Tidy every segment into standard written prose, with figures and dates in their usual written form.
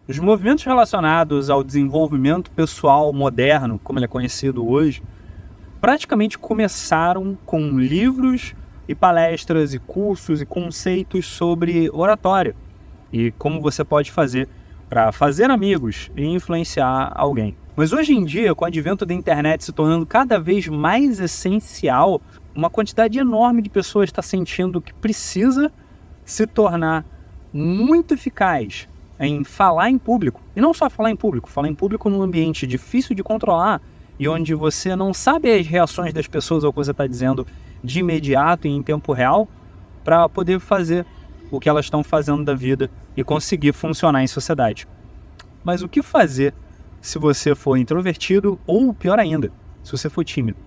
Os movimentos relacionados ao desenvolvimento pessoal moderno, como ele é conhecido hoje, praticamente começaram com livros e palestras e cursos e conceitos sobre oratória e como você pode fazer para fazer amigos e influenciar alguém. Mas hoje em dia, com o advento da internet se tornando cada vez mais essencial, uma quantidade enorme de pessoas está sentindo que precisa se tornar muito eficaz em falar em público. E não só falar em público num ambiente difícil de controlar e onde você não sabe as reações das pessoas ao que você está dizendo de imediato e em tempo real, para poder fazer o que elas estão fazendo da vida e conseguir funcionar em sociedade. Mas o que fazer se você for introvertido ou, pior ainda, se você for tímido?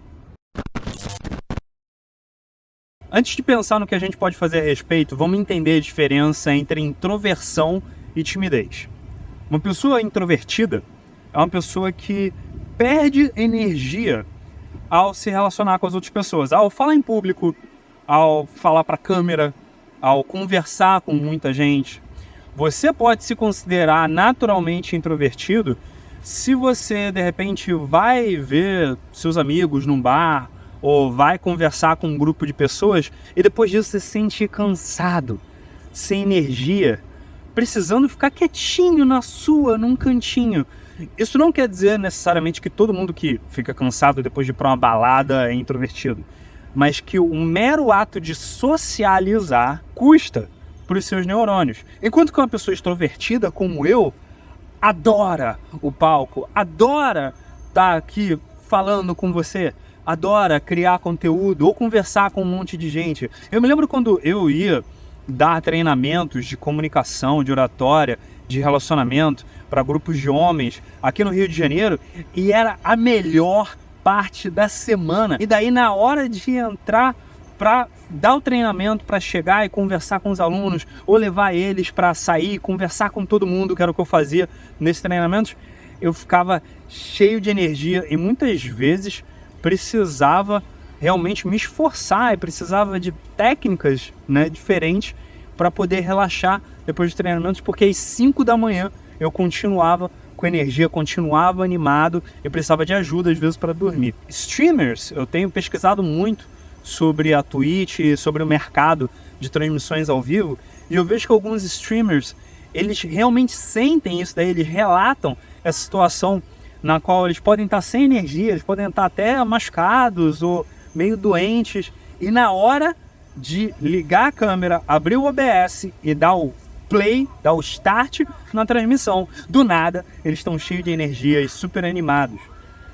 Antes de pensar no que a gente pode fazer a respeito, vamos entender a diferença entre introversão e timidez. Uma pessoa introvertida é uma pessoa que perde energia ao se relacionar com as outras pessoas, ao falar em público, ao falar para a câmera, ao conversar com muita gente. Você pode se considerar naturalmente introvertido se você, de repente, vai ver seus amigos num bar ou vai conversar com um grupo de pessoas e depois disso você se sente cansado, sem energia, precisando ficar quietinho num cantinho. Isso não quer dizer necessariamente que todo mundo que fica cansado depois de ir para uma balada é introvertido, mas que o mero ato de socializar custa para os seus neurônios. Enquanto que uma pessoa extrovertida como eu adora o palco, adora estar aqui falando com você, adora criar conteúdo ou conversar com um monte de gente. Eu me lembro quando eu ia dar treinamentos de comunicação, de oratória, de relacionamento para grupos de homens aqui no Rio de Janeiro, e era a melhor parte da semana. E daí, na hora de entrar para dar o treinamento, para chegar e conversar com os alunos, ou levar eles para sair, conversar com todo mundo, que era o que eu fazia nesses treinamentos, eu ficava cheio de energia e muitas vezes precisava realmente me esforçar e precisava de técnicas, diferentes para poder relaxar depois dos treinamentos, porque às 5 da manhã eu continuava com energia, continuava animado e precisava de ajuda às vezes para dormir. Streamers, eu tenho pesquisado muito sobre a Twitch e sobre o mercado de transmissões ao vivo, e eu vejo que alguns streamers, eles realmente sentem isso daí, eles relatam essa situação na qual eles podem estar sem energia, eles podem estar até machucados ou meio doentes, e na hora de ligar a câmera, abrir o OBS e dar o play, dar o start na transmissão, do nada eles estão cheios de energia e super animados.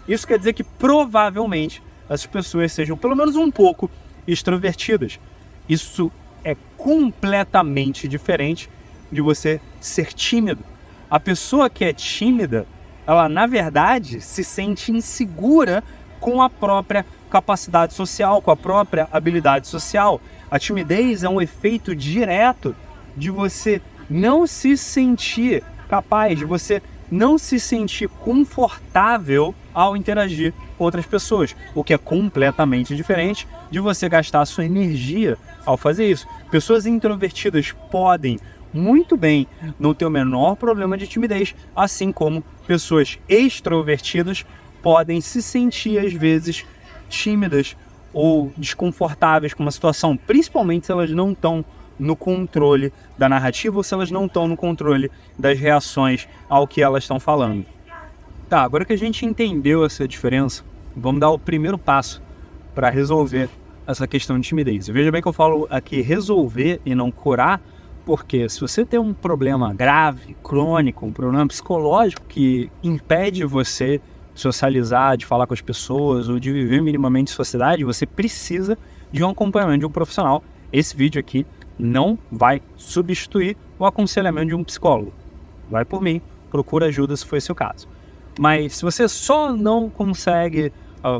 Isso quer dizer que provavelmente as pessoas sejam pelo menos um pouco extrovertidas. Isso é completamente diferente de você ser tímido. A pessoa que é tímida, ela na verdade se sente insegura com a própria capacidade social, com a própria habilidade social. A timidez é um efeito direto de você não se sentir capaz, de você não se sentir confortável ao interagir com outras pessoas, o que é completamente diferente de você gastar a sua energia ao fazer isso. Pessoas introvertidas podem muito bem não ter o menor problema de timidez, assim como pessoas extrovertidas podem se sentir às vezes tímidas ou desconfortáveis com uma situação, principalmente se elas não estão no controle da narrativa ou se elas não estão no controle das reações ao que elas estão falando. Tá, agora que a gente entendeu essa diferença, vamos dar o primeiro passo para resolver essa questão de timidez. Veja bem que eu falo aqui resolver e não curar, porque se você tem um problema grave, crônico, um problema psicológico que impede você de socializar, de falar com as pessoas ou de viver minimamente em sociedade, você precisa de um acompanhamento de um profissional. Esse vídeo aqui não vai substituir o aconselhamento de um psicólogo. Vai por mim, procura ajuda se for esse o caso. Mas se você só não consegue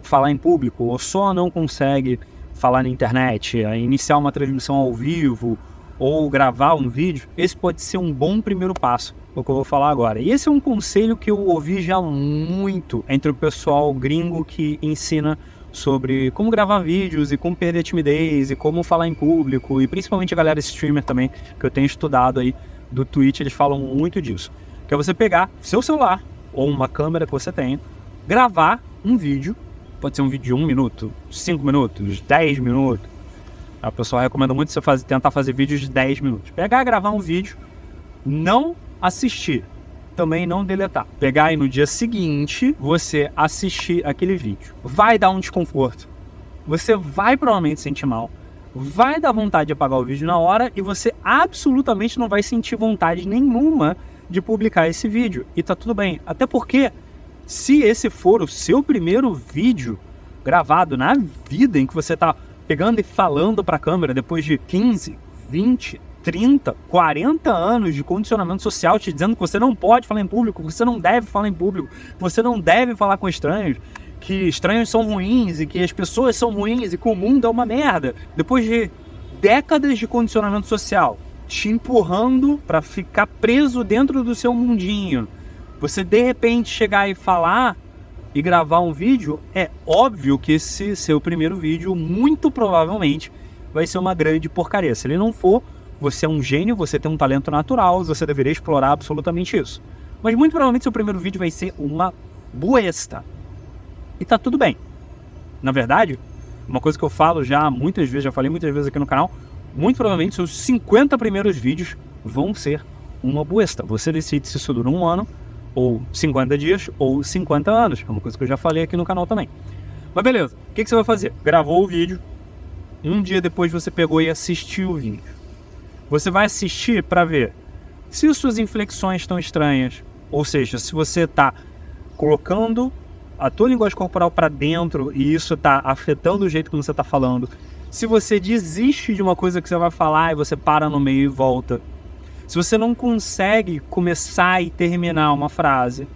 falar em público, ou só não consegue falar na internet, iniciar uma transmissão ao vivo, ou gravar um vídeo, esse pode ser um bom primeiro passo, o que eu vou falar agora. E esse é um conselho que eu ouvi já muito entre o pessoal gringo que ensina sobre como gravar vídeos e como perder a timidez e como falar em público, e principalmente a galera streamer também, que eu tenho estudado aí do Twitch, eles falam muito disso. que é você pegar seu celular ou uma câmera que você tenha, gravar um vídeo, pode ser um vídeo de 1 minuto, 5 minutos, 10 minutos. A pessoa recomenda muito você tentar fazer vídeos de 10 minutos. Pegar, gravar um vídeo, não assistir, também não deletar. Pegar e no dia seguinte você assistir aquele vídeo. Vai dar um desconforto. Você vai provavelmente sentir mal. Vai dar vontade de apagar o vídeo na hora e você absolutamente não vai sentir vontade nenhuma de publicar esse vídeo. E tá tudo bem. Até porque, se esse for o seu primeiro vídeo gravado na vida, em que você tá pegando e falando para a câmera depois de 15, 20, 30, 40 anos de condicionamento social te dizendo que você não pode falar em público, que você não deve falar em público, que você não deve falar com estranhos, que estranhos são ruins e que as pessoas são ruins e que o mundo é uma merda. Depois de décadas de condicionamento social te empurrando para ficar preso dentro do seu mundinho, você de repente chegar e falar e gravar um vídeo, é óbvio que esse seu primeiro vídeo muito provavelmente vai ser uma grande porcaria. Se ele não for, você é um gênio, você tem um talento natural, você deveria explorar absolutamente isso. Mas muito provavelmente seu primeiro vídeo vai ser uma boesta. E tá tudo bem. Na verdade, uma coisa que eu falo já muitas vezes, já falei muitas vezes aqui no canal, muito provavelmente seus 50 primeiros vídeos vão ser uma boesta. Você decide se isso dura 1 ano, ou 50 dias, ou 50 anos. É uma coisa que eu já falei aqui no canal também. Mas beleza, o que você vai fazer? Gravou o vídeo, um dia depois você pegou e assistiu o vídeo. Você vai assistir para ver se suas inflexões estão estranhas, ou seja, se você está colocando a tua linguagem corporal para dentro e isso está afetando o jeito que você está falando. Se você desiste de uma coisa que você vai falar e você para no meio e volta. Se você não consegue começar e terminar uma frase.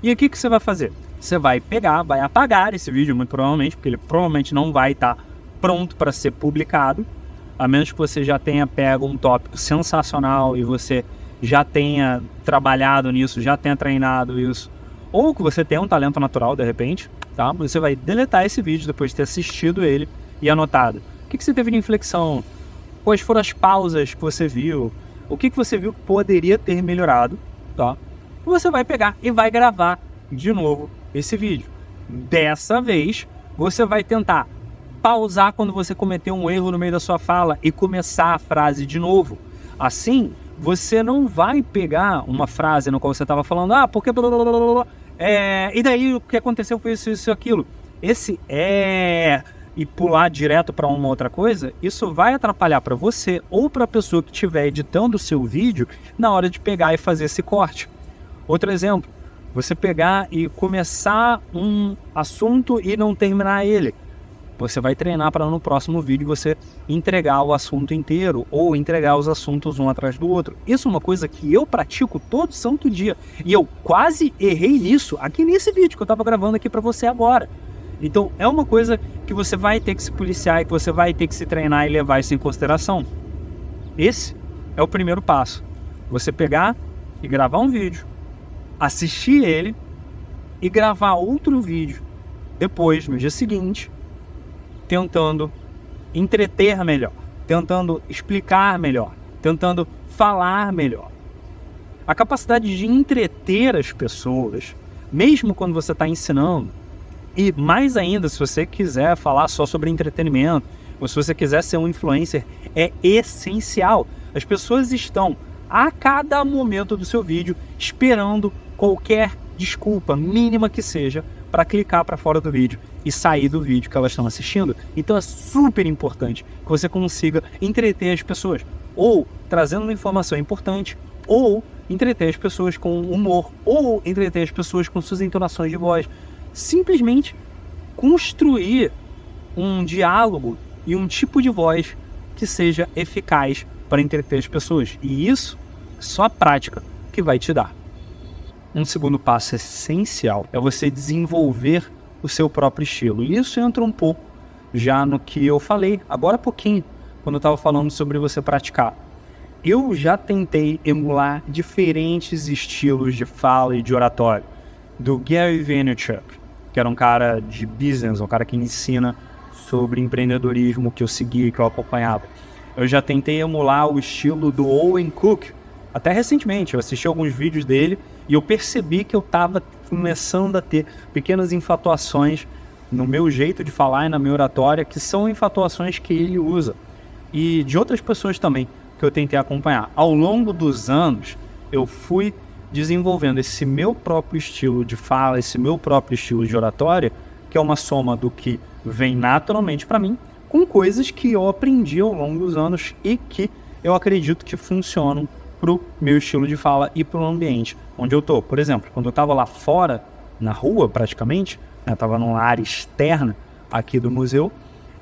E aí o que você vai fazer? Você vai pegar, vai apagar esse vídeo muito provavelmente, porque ele provavelmente não vai estar pronto para ser publicado, a menos que você já tenha pego um tópico sensacional e você já tenha trabalhado nisso, já tenha treinado isso, ou que você tenha um talento natural de repente, tá? Você vai deletar esse vídeo depois de ter assistido ele e anotado. O que você teve de inflexão? Quais foram as pausas que você viu? O que você viu que poderia ter melhorado, tá? E você vai pegar e vai gravar de novo esse vídeo. Dessa vez, você vai tentar pausar quando você cometeu um erro no meio da sua fala e começar a frase de novo. Assim, você não vai pegar uma frase no qual você estava falando, porque e daí o que aconteceu foi isso, aquilo. Esse e pular direto para uma outra coisa, isso vai atrapalhar para você ou para a pessoa que estiver editando o seu vídeo na hora de pegar e fazer esse corte. Outro exemplo, você pegar e começar um assunto e não terminar ele. Você vai treinar para no próximo vídeo você entregar o assunto inteiro ou entregar os assuntos um atrás do outro. Isso é uma coisa que eu pratico todo santo dia. E eu quase errei nisso aqui nesse vídeo que eu estava gravando aqui para você agora. Então é uma coisa que você vai ter que se policiar e que você vai ter que se treinar e levar isso em consideração. Esse é o primeiro passo. Você pegar e gravar um vídeo, assistir ele e gravar outro vídeo depois, no dia seguinte, tentando entreter melhor, tentando explicar melhor, tentando falar melhor. A capacidade de entreter as pessoas, mesmo quando você está ensinando, e mais ainda se você quiser falar só sobre entretenimento, ou se você quiser ser um influencer, é essencial. As pessoas estão a cada momento do seu vídeo esperando qualquer desculpa, mínima que seja, para clicar para fora do vídeo e sair do vídeo que elas estão assistindo. Então é super importante que você consiga entreter as pessoas, ou trazendo uma informação importante, ou entreter as pessoas com humor, ou entreter as pessoas com suas entonações de voz. Simplesmente construir um diálogo e um tipo de voz que seja eficaz para entreter as pessoas. E isso, só a prática que vai te dar. Um segundo passo essencial é você desenvolver o seu próprio estilo. E isso entra um pouco já no que eu falei agora há pouquinho, quando eu estava falando sobre você praticar. Eu já tentei emular diferentes estilos de fala e de oratório. Do Gary Vaynerchuk, que era um cara de business, um cara que ensina sobre empreendedorismo, que eu seguia, que eu acompanhava. Eu já tentei emular o estilo do Owen Cook, Até recentemente, eu assisti alguns vídeos dele e eu percebi que eu estava começando a ter pequenas infatuações no meu jeito de falar e na minha oratória, que são infatuações que ele usa. E de outras pessoas também, que eu tentei acompanhar. Ao longo dos anos, eu fui desenvolvendo esse meu próprio estilo de fala, esse meu próprio estilo de oratória, que é uma soma do que vem naturalmente para mim, com coisas que eu aprendi ao longo dos anos e que eu acredito que funcionam para o meu estilo de fala e para o ambiente onde eu estou. Por exemplo, quando eu estava lá fora, na rua praticamente, eu estava numa área externa aqui do museu,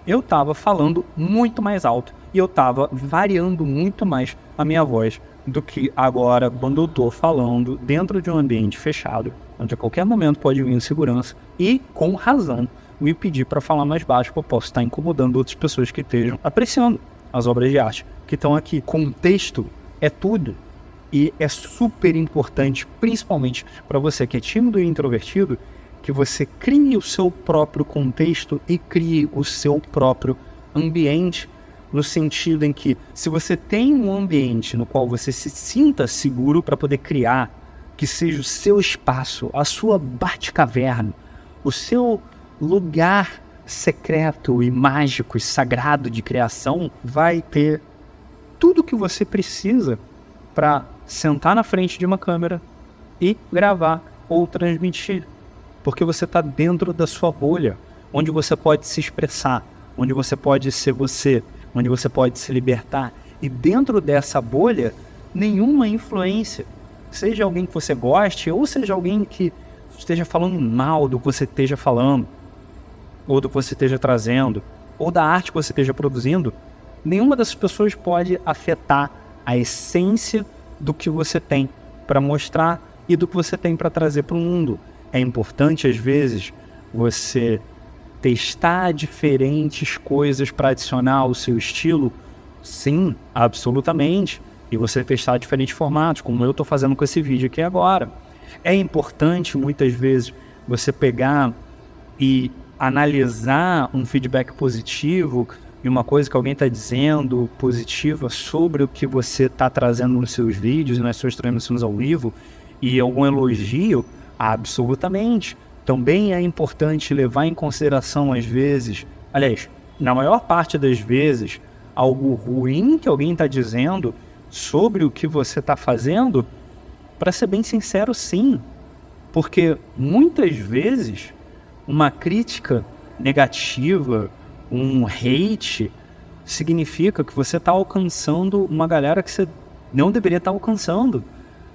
eu estava falando muito mais alto e eu estava variando muito mais a minha voz do que agora quando eu estou falando dentro de um ambiente fechado, onde a qualquer momento pode vir segurança e, com razão, me pedir para falar mais baixo, porque eu posso estar incomodando outras pessoas que estejam apreciando as obras de arte que estão aqui. Contexto é tudo e é super importante, principalmente para você que é tímido e introvertido, que você crie o seu próprio contexto e crie o seu próprio ambiente, no sentido em que, se você tem um ambiente no qual você se sinta seguro para poder criar, que seja o seu espaço, a sua Batcaverna, o seu lugar secreto e mágico e sagrado de criação, vai ter tudo que você precisa para sentar na frente de uma câmera e gravar ou transmitir. Porque você está dentro da sua bolha, onde você pode se expressar, onde você pode ser você, onde você pode se libertar. E dentro dessa bolha, nenhuma influência, seja alguém que você goste, ou seja alguém que esteja falando mal do que você esteja falando, ou do que você esteja trazendo, ou da arte que você esteja produzindo, nenhuma dessas pessoas pode afetar a essência do que você tem para mostrar e do que você tem para trazer para o mundo. É importante, às vezes, você testar diferentes coisas para adicionar ao seu estilo? Sim, absolutamente. E você testar diferentes formatos, como eu estou fazendo com esse vídeo aqui agora. É importante, muitas vezes, você pegar e analisar um feedback positivo e uma coisa que alguém está dizendo positiva sobre o que você está trazendo nos seus vídeos e nas suas transmissões ao vivo, e algum elogio. Absolutamente. Também é importante levar em consideração, às vezes, aliás, na maior parte das vezes, algo ruim que alguém está dizendo sobre o que você está fazendo, para ser bem sincero, sim. Porque muitas vezes uma crítica negativa, um hate, significa que você está alcançando uma galera que você não deveria estar alcançando.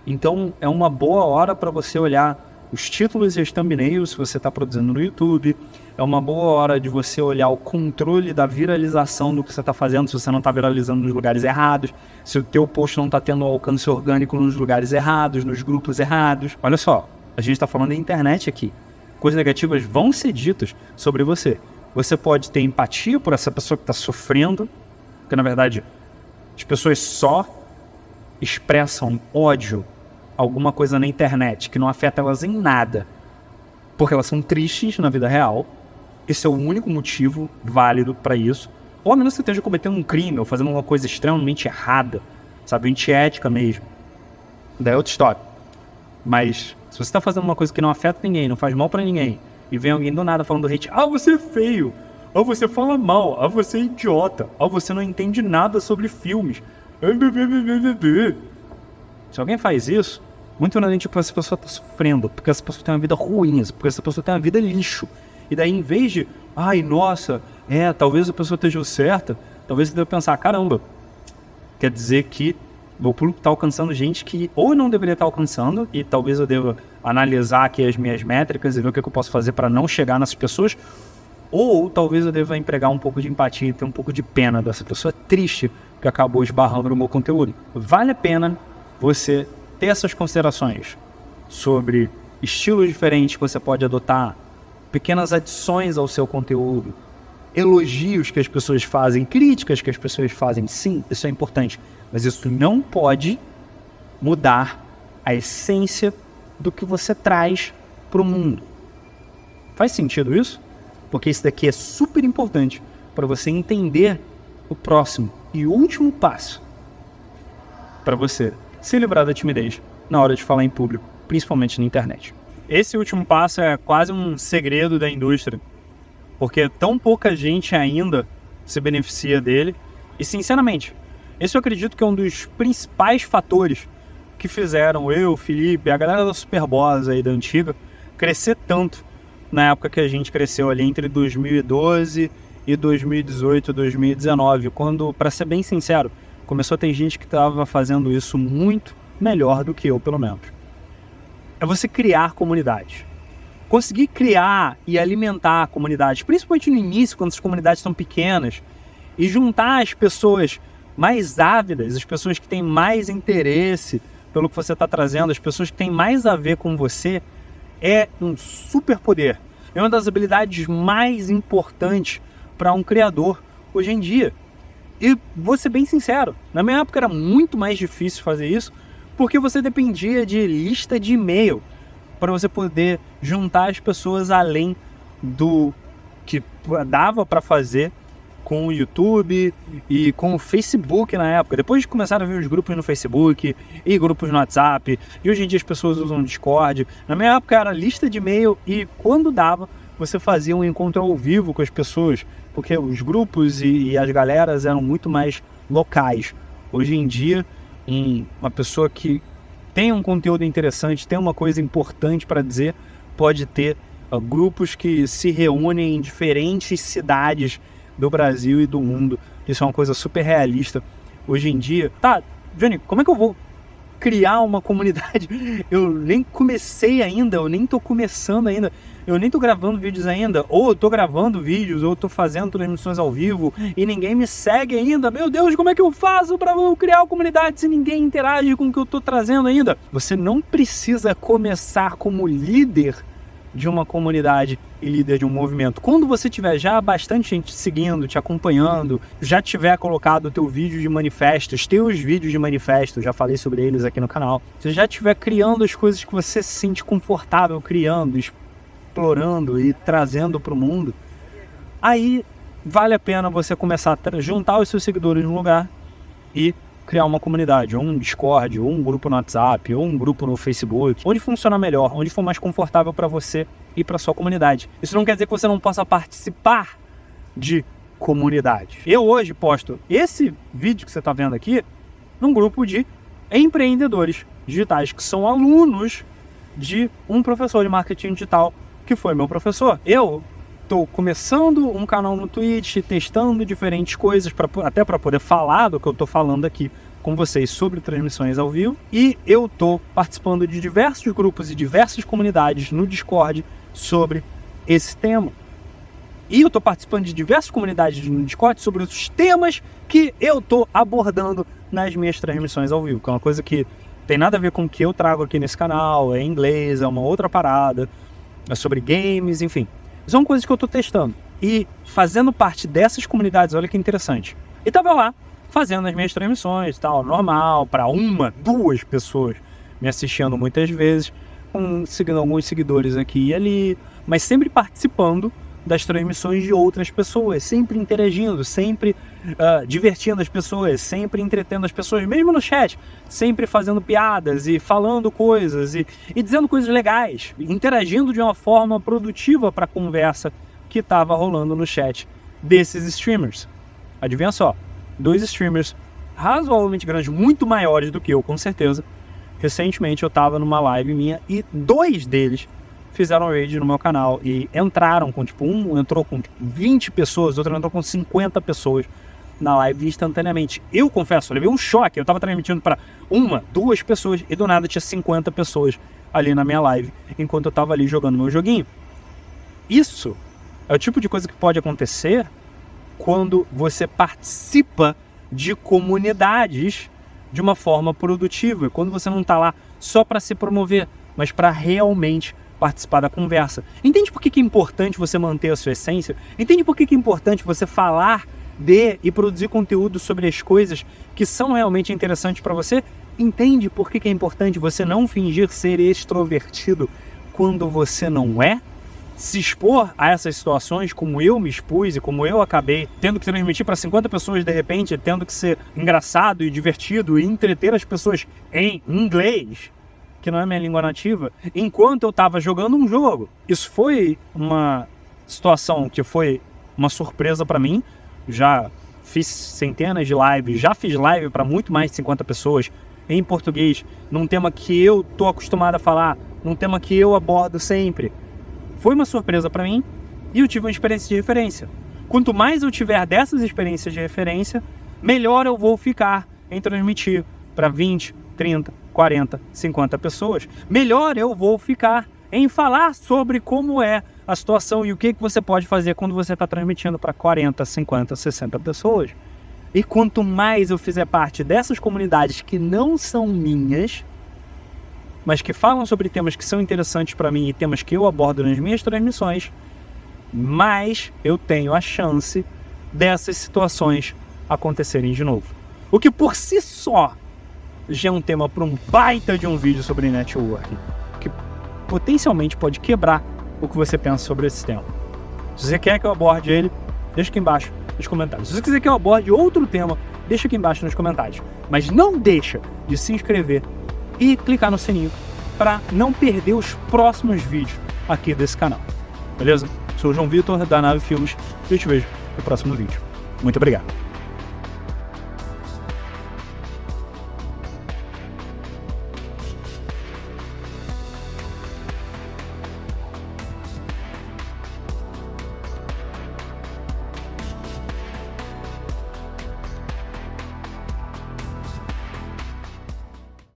Então é uma boa hora para você olhar os títulos e as thumbnails se você está produzindo no YouTube. É uma boa hora de você olhar o controle da viralização do que você está fazendo, se você não está viralizando nos lugares errados, se o teu post não está tendo alcance orgânico nos lugares errados, nos grupos errados. Olha só, a gente está falando da internet aqui. Coisas negativas vão ser ditas sobre você. Você pode ter empatia por essa pessoa que está sofrendo, porque na verdade as pessoas só expressam ódio, alguma coisa na internet que não afeta elas em nada, porque elas são tristes na vida real. Esse é o único motivo válido para isso. Ou a menos que você esteja cometendo um crime ou fazendo uma coisa extremamente errada, sabe, antiética mesmo. Daí é outra história. Mas se você está fazendo uma coisa que não afeta ninguém, não faz mal para ninguém, e vem alguém do nada falando hate, você é feio, você fala mal, você é idiota, você não entende nada sobre filmes. Se alguém faz isso, muito normalmente essa pessoa está sofrendo, porque essa pessoa tem uma vida ruim, porque essa pessoa tem uma vida lixo. E daí, em vez de, nossa, talvez a pessoa esteja certa, talvez você deva pensar, caramba, quer dizer que meu público está alcançando gente que ou não deveria estar alcançando, e talvez eu deva analisar aqui as minhas métricas e ver o que eu posso fazer para não chegar nessas pessoas, ou talvez eu deva empregar um pouco de empatia e ter um pouco de pena dessa pessoa triste que acabou esbarrando no meu conteúdo. Vale a pena você ter essas considerações sobre estilos diferentes que você pode adotar, pequenas adições ao seu conteúdo, elogios que as pessoas fazem, críticas que as pessoas fazem. Sim, isso é importante, mas isso não pode mudar a essência do que você traz para o mundo. Faz sentido isso? Porque isso daqui é super importante para você entender o próximo e último passo para você se livrar da timidez na hora de falar em público, principalmente na internet. Esse último passo é quase um segredo da indústria, porque tão pouca gente ainda se beneficia dele. E, sinceramente, esse eu acredito que é um dos principais fatores que fizeram eu, Felipe, a galera da Superboss aí da antiga, crescer tanto na época que a gente cresceu ali entre 2012 e 2018, 2019, quando, para ser bem sincero, começou a ter gente que estava fazendo isso muito melhor do que eu, pelo menos. É você criar comunidades. Conseguir criar e alimentar comunidades, principalmente no início, quando as comunidades estão pequenas, e juntar as pessoas mais ávidas, as pessoas que têm mais interesse pelo que você está trazendo, as pessoas que têm mais a ver com você, é um superpoder. É uma das habilidades mais importantes para um criador hoje em dia. E vou ser bem sincero, na minha época era muito mais difícil fazer isso, porque você dependia de lista de e-mail para você poder juntar as pessoas além do que dava para fazer com o YouTube e com o Facebook na época. Depois começaram a vir os grupos no Facebook e grupos no WhatsApp, e hoje em dia as pessoas usam o Discord. Na minha época era lista de e-mail e quando dava, você fazia um encontro ao vivo com as pessoas, porque os grupos e as galeras eram muito mais locais. Hoje em dia, uma pessoa que tem um conteúdo interessante, tem uma coisa importante para dizer, pode ter grupos que se reúnem em diferentes cidades do Brasil e do mundo. Isso é uma coisa super realista hoje em dia. Tá, Johnny, como é que eu vou criar uma comunidade? Eu nem comecei ainda, eu nem tô começando ainda, eu nem tô gravando vídeos ainda, ou eu tô gravando vídeos, ou eu tô fazendo transmissões ao vivo e ninguém me segue ainda. Meu Deus, como é que eu faço para eu criar uma comunidade se ninguém interage com o que eu tô trazendo ainda? Você não precisa começar como líder de uma comunidade e líder de um movimento. Quando você tiver já bastante gente seguindo, te acompanhando, já tiver colocado o teu vídeo de manifestos, teus vídeos de manifestos, já falei sobre eles aqui no canal, você já estiver criando as coisas que você se sente confortável criando, explorando e trazendo para o mundo, aí vale a pena você começar a juntar os seus seguidores num lugar e criar uma comunidade, ou um Discord, ou um grupo no WhatsApp, ou um grupo no Facebook, onde funcionar melhor, onde for mais confortável para você e para sua comunidade. Isso não quer dizer que você não possa participar de comunidade. Eu hoje posto esse vídeo que você está vendo aqui num grupo de empreendedores digitais que são alunos de um professor de marketing digital que foi meu professor. Eu estou começando um canal no Twitch, testando diferentes coisas, até para poder falar do que eu estou falando aqui com vocês sobre transmissões ao vivo. E eu estou participando de diversos grupos e diversas comunidades no Discord sobre esse tema. E eu estou participando de diversas comunidades no Discord sobre os temas que eu estou abordando nas minhas transmissões ao vivo, que é uma coisa que tem nada a ver com o que eu trago aqui nesse canal, é em inglês, é uma outra parada, é sobre games, enfim. São coisas que eu estou testando e fazendo parte dessas comunidades. Olha que interessante. E tava lá fazendo as minhas transmissões, tal, normal, para uma, duas pessoas me assistindo muitas vezes, seguindo alguns seguidores aqui e ali, mas sempre participando das transmissões de outras pessoas, sempre interagindo, sempre divertindo as pessoas, sempre entretendo as pessoas, mesmo no chat, sempre fazendo piadas e falando coisas e dizendo coisas legais, interagindo de uma forma produtiva para a conversa que estava rolando no chat desses streamers. Adivinha só, 2 streamers razoavelmente grandes, muito maiores do que eu, com certeza. Recentemente eu estava numa live minha e 2 deles fizeram raid no meu canal e entraram com, um entrou com 20 pessoas, outro entrou com 50 pessoas na live instantaneamente. Eu confesso, eu levei um choque, eu tava transmitindo para 1, 2 pessoas e do nada tinha 50 pessoas ali na minha live, enquanto eu tava ali jogando meu joguinho. Isso é o tipo de coisa que pode acontecer quando você participa de comunidades de uma forma produtiva, quando você não tá lá só para se promover, mas para realmente participar da conversa. Entende por que é importante você manter a sua essência? Entende por que é importante você falar e produzir conteúdo sobre as coisas que são realmente interessantes para você? Entende por que é importante você não fingir ser extrovertido quando você não é? se expor a essas situações, como eu me expus e como eu acabei tendo que transmitir para 50 pessoas de repente, tendo que ser engraçado e divertido e entreter as pessoas em inglês, que não é minha língua nativa, enquanto eu estava jogando um jogo. Isso foi uma situação que foi uma surpresa para mim. Já fiz centenas de lives, já fiz live para muito mais de 50 pessoas em português, num tema que eu tô acostumado a falar, num tema que eu abordo sempre. Foi uma surpresa para mim e eu tive uma experiência de referência. Quanto mais eu tiver dessas experiências de referência, melhor eu vou ficar em transmitir para 20, 30, 40, 50 pessoas. Melhor eu vou ficar em falar sobre como é a situação e o que você pode fazer quando você está transmitindo para 40, 50, 60 pessoas. E quanto mais eu fizer parte dessas comunidades que não são minhas, mas que falam sobre temas que são interessantes para mim e temas que eu abordo nas minhas transmissões, mais eu tenho a chance dessas situações acontecerem de novo. O que por si só já é um tema para um baita de um vídeo sobre networking, que potencialmente pode quebrar o que você pensa sobre esse tema. Se você quer que eu aborde ele, deixa aqui embaixo nos comentários. Se você quiser que eu aborde outro tema, deixa aqui embaixo nos comentários. Mas não deixa de se inscrever e clicar no sininho para não perder os próximos vídeos aqui desse canal. Beleza? Sou o João Vitor, da Nave Filmes, e eu te vejo no próximo vídeo. Muito obrigado.